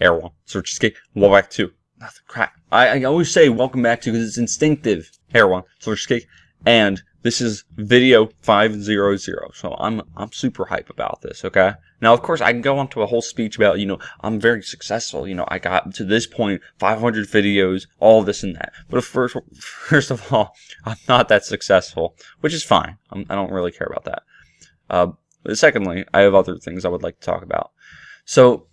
Hey everyone, SilverCheesecake. Welcome back to crap. I always say welcome back to because it's instinctive. Hey everyone, SilverCheesecake, and this is video 500. So I'm super hype about this. Okay. Now of course I can go on to a whole speech about I'm very successful. I got to this point 500 videos, all this and that. But first of all, I'm not that successful, which is fine. I don't really care about that. But secondly, I have other things I would like to talk about. So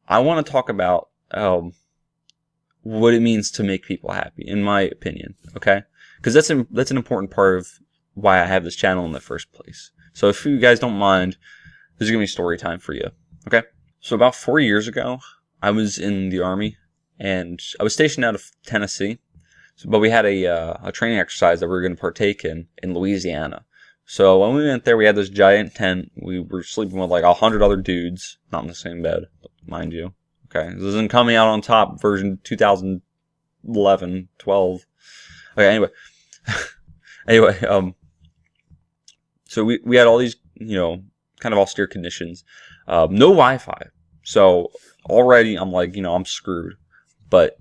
I want to talk about what it means to make people happy, in my opinion, okay? Because that's an important part of why I have this channel in the first place. So if you guys don't mind, this is going to be story time for you, okay? So about 4 years ago, I was in the Army, and I was stationed out of Tennessee, but we had a training exercise that we were going to partake in Louisiana. So when we went there, we had this giant tent. We were sleeping with like 100 other dudes, not in the same bed, mind you. Okay, this isn't coming out on top version 2011, 12. Okay, anyway, so we had all these, kind of austere conditions. No Wi-Fi. So already I'm like, I'm screwed. But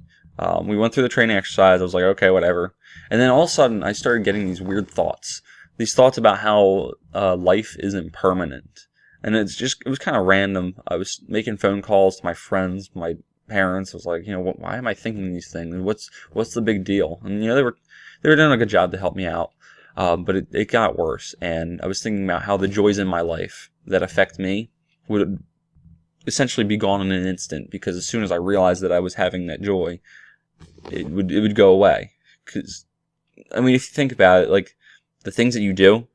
we went through the training exercise. I was like, okay, whatever. And then all of a sudden I started getting these weird thoughts. These thoughts about how life isn't permanent. And it was kind of random. I was making phone calls to my friends, my parents. I was like, why am I thinking these things? What's the big deal? And they were doing a good job to help me out. But it got worse. And I was thinking about how the joys in my life that affect me would essentially be gone in an instant. Because as soon as I realized that I was having that joy, it would go away. Because if you think about it, like the things that you do,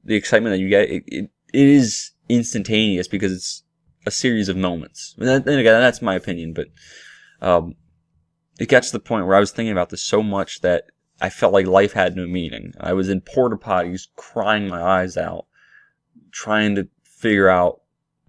the excitement that you get, it is instantaneous because it's a series of moments. And then again, that's my opinion, but it got to the point where I was thinking about this so much that I felt like life had no meaning. I was in porta potties crying my eyes out, trying to figure out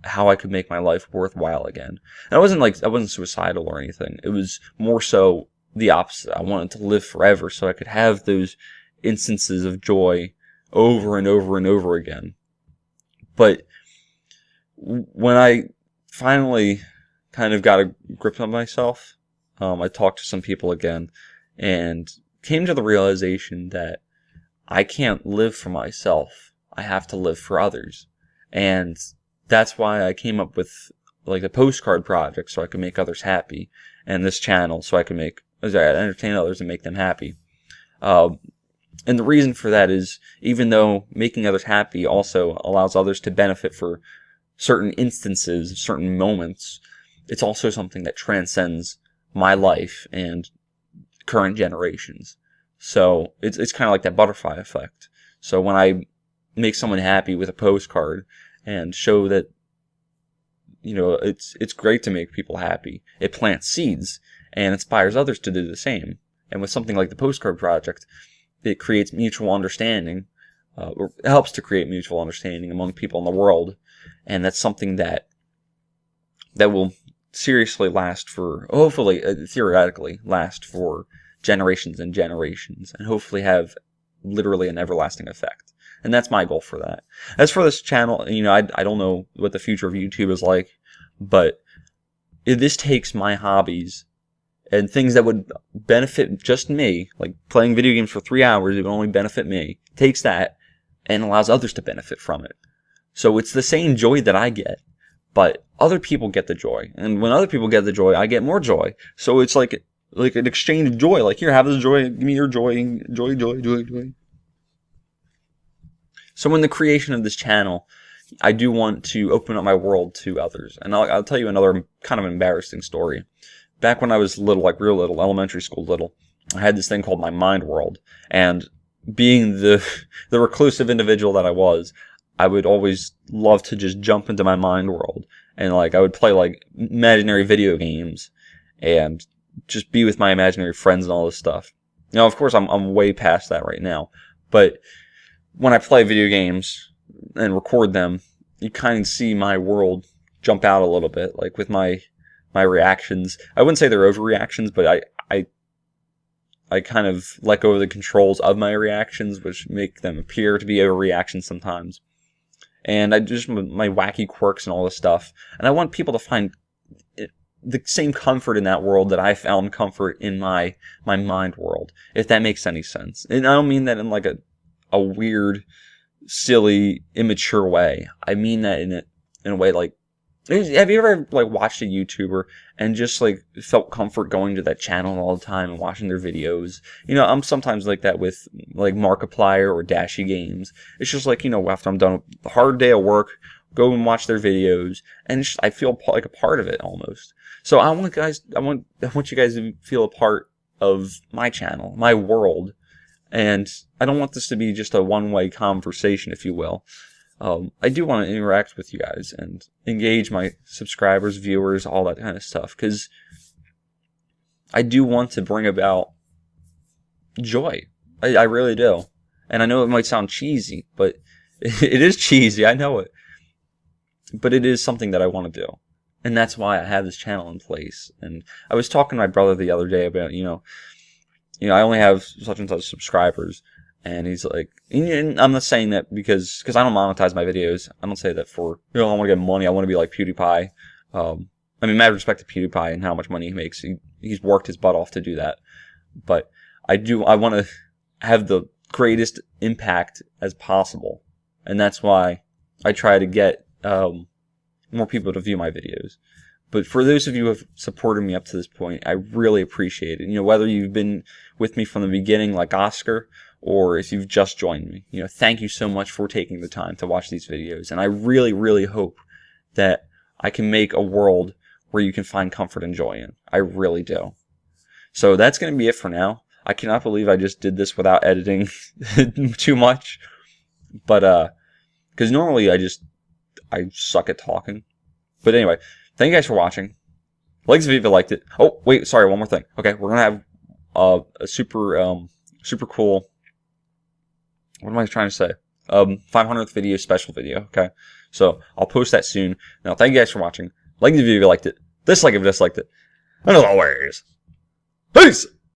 how I could make my life worthwhile again. And I wasn't suicidal or anything. It was more so the opposite. I wanted to live forever so I could have those instances of joy over and over and over again. But when I finally kind of got a grip on myself, I talked to some people again and came to the realization that I can't live for myself. I have to live for others. And that's why I came up with like a postcard project so I could make others happy, and this channel so I could entertain others and make them happy. And the reason for that is, even though making others happy also allows others to benefit for certain instances, certain moments, it's also something that transcends my life and current generations. So it's kind of like that butterfly effect. So when I make someone happy with a postcard and show that, it's great to make people happy, it plants seeds and inspires others to do the same. And with something like the postcard project, it creates mutual understanding, or helps to create mutual understanding among people in the world. And that's something that will seriously last for, hopefully, theoretically, last for generations and generations, and hopefully have literally an everlasting effect. And that's my goal for that. As for this channel, I don't know what the future of YouTube is like, but this takes my hobbies and things that would benefit just me, like playing video games for 3 hours, it would only benefit me, takes that and allows others to benefit from it. So it's the same joy that I get, but other people get the joy. And when other people get the joy, I get more joy. So it's like an exchange of joy. Like, here, have this joy, give me your joy, joy. So in the creation of this channel, I do want to open up my world to others. And I'll tell you another kind of embarrassing story. Back when I was little, like real little, elementary school little, I had this thing called my mind world. And being the reclusive individual that I was, I would always love to just jump into my mind world. And I would play imaginary video games and just be with my imaginary friends and all this stuff. Now, of course, I'm way past that right now. But when I play video games and record them, you kind of see my world jump out a little bit, like with my reactions. I wouldn't say they're overreactions, but I kind of let go of the controls of my reactions, which make them appear to be overreactions sometimes. And I just, my wacky quirks and all this stuff. And I want people to find the same comfort in that world that I found comfort in my mind world, if that makes any sense. And I don't mean that in like a weird, silly, immature way. I mean that in a way like, have you ever like watched a YouTuber and just like felt comfort going to that channel all the time and watching their videos? You know, I'm sometimes like that with like Markiplier or Dashy Games. It's just like, you know, after I'm done with a hard day of work, go and watch their videos, and it's just, I feel like a part of it almost. So I want you guys to feel a part of my channel, my world, and I don't want this to be just a one-way conversation, if you will. I do want to interact with you guys and engage my subscribers, viewers, all that kind of stuff, because I do want to bring about joy. I really do. And I know it might sound cheesy, but it is cheesy. I know it. But it is something that I want to do. And that's why I have this channel in place. And I was talking to my brother the other day about, you know, I only have such and such subscribers. And he's like, and I'm not saying that because I don't monetize my videos. I don't say that for, you know, I want to get money. I want to be like PewDiePie. I mean, mad respect to PewDiePie and how much money he makes. He's worked his butt off to do that. But I want to have the greatest impact as possible. And that's why I try to get more people to view my videos. But for those of you who have supported me up to this point, I really appreciate it. You know, whether you've been with me from the beginning like Oscar, or if you've just joined me, you know, thank you so much for taking the time to watch these videos. And I really, really hope that I can make a world where you can find comfort and joy in. I really do. So that's going to be it for now. I cannot believe I just did this without editing too much. But, because normally I suck at talking. But anyway, thank you guys for watching. Like this video if you liked it. Oh, wait, sorry, one more thing. Okay, we're going to have a super cool, what am I trying to say? 500th video, special video, okay? So, I'll post that soon. Now, thank you guys for watching. Like the video if you liked it. Dislike if you disliked it. And as always, peace!